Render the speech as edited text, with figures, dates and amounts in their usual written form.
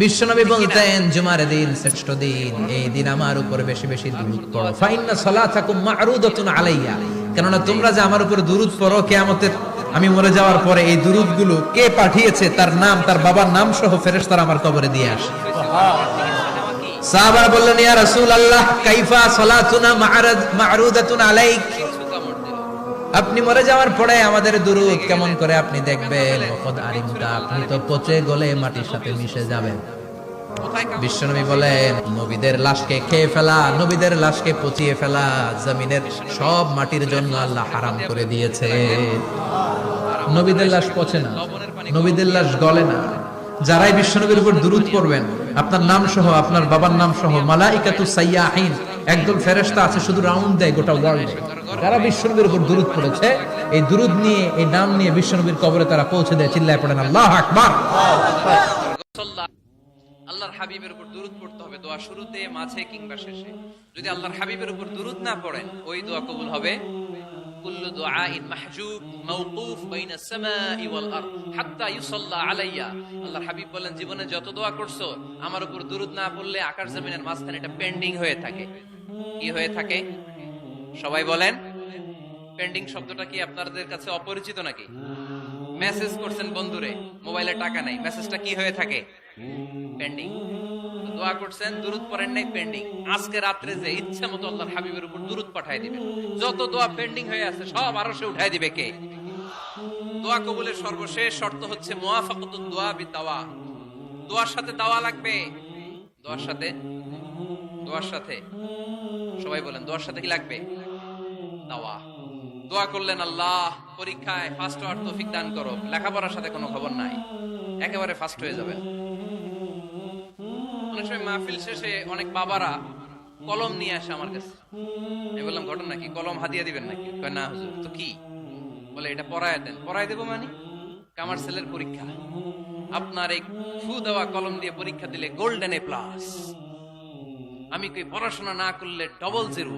বিশ্বনবী বলতেন জুমার দিন শ্রেষ্ঠ দিন, এই দিন আমার উপর বেশি বেশি দুরূদ পড়ো। ফাইন্না সালাতাকুম মা'রুদাতুন আলাইয়া, কেননা তোমরা যে আমার উপর দুরূদ পড়ো, কিয়ামতের আমি মরে যাওয়ার পরে এই দুরূদগুলো কে পাঠিয়েছে তার নাম, তার বাবার নাম সহ ফেরেশতারা আমার কবরে দিয়ে আসে। সাহাবারা বললেন, ইয়া রাসূলুল্লাহ কাইফা সালাতুনা মা'রুদাতুন আলাইক, আপনি মরে যাওয়ার পরে আমাদের দুরূদ কেমন করে আপনি দেখবেন? ওয়াকাদ আলিমতা, আপনি তো পচে গলে মাটির সাথে মিশে যাবেন। বিশ্বনবী বলেন, নবীদের লাশকে খেয়ে ফেলা, নবীদের লাশকে পচিয়ে ফেলা জমিনের সব মাটির জন্য আল্লাহ হারাম করে দিয়েছে। নবীদের লাশ পচে না, নবীদের লাশ গলে না। যারাই বিশ্বনবীর উপর দুরূদ পড়বেন, আপনার নাম সহ, আপনার বাবার নাম সহ, মালাইকাতুস সাইয়াহিন, একদল ফেরেশতা আছে শুধু রাউন্ড দেয় গোটা ওয়ার্ল্ডে। যারা বিশ্বনবীর উপর দুরূদ পড়েছে, এই দুরূদ নিয়ে, এই নাম নিয়ে বিশ্বনবীর কবরে তারা পৌঁছে দেয়। চিল্লায় পড়েন আল্লাহু আকবার। আল্লাহর হাবিবের উপর দুরূদ পড়তে হবে দোয়া শুরুতে, মাঝে কিংবা শেষে। যদি আল্লাহর হাবিবের উপর দুরূদ না পড়েন, ওই দোয়া কবুল হবে। কুল্লু দুআইন মাহজুব মাওকুফ বাইনাস সামাই ওয়াল আরদ হাত্তা ইউসাল্লা আলাইয়া। আল্লাহর হাবিব বলেন, জীবনে যত দোয়া করছো আমার উপর দুরূদ না পড়লে আকাশ জমিনের মাঝখানে এটা পেন্ডিং হয়ে থাকে। কি হয়ে থাকে? সবাই বলেন। পেন্ডিং শব্দটা কি আপনাদের কাছে অপরিচিত নাকি? মেসেজ করছেন বন্ধুরে, মোবাইলে টাকা নাই, মেসেজটা কি হয়ে থাকে? পেন্ডিং। দোয়া করছেন, দুরূদ পড়েন নাই, পেন্ডিং। আজকে রাত্রে যে ইচ্ছা মতো আল্লাহর হাবিবের উপর দুরূদ পাঠায় দিবেন, যত দোয়া পেন্ডিং হয়ে আছে সব আরশে উঠায় দিবে কে? দোয়া কবুলের সর্বশেষ শর্ত হচ্ছে মুওয়াফাকাতুদ দোয়া বিদাওয়া। দোয়ার সাথে দাওয়া লাগবে। দোয়ার সাথে সবাই বলেন, দোয়ার সাথে কি লাগবে? দাওয়া। দোয়া করলেন, আল্লাহ পরীক্ষায় ফার্স্ট হওয়ার তৌফিক দান করো, লেখাপড়ার সাথে কোনো খবর নাই, একেবারে ফার্স্ট হয়ে যাবেন। অনেক সময় মাহফিল শেষে অনেক বাবারা কলম নিয়ে আসে আমার কাছে। আমি বললাম, ঘটনা কি? কলম হাদিয়া দিবেন নাকি? কয় না হুজুর। তো কি? বলে, এটা পড়ায় দেন। পড়ায় দেবো মানে? আমার ছেলের পরীক্ষা, আপনার এই ফু দেওয়া কলম দিয়ে পরীক্ষা দিলে গোল্ডেন এ প্লাস। আমি কই, পড়াশোনা না করলে ডবল জিরো।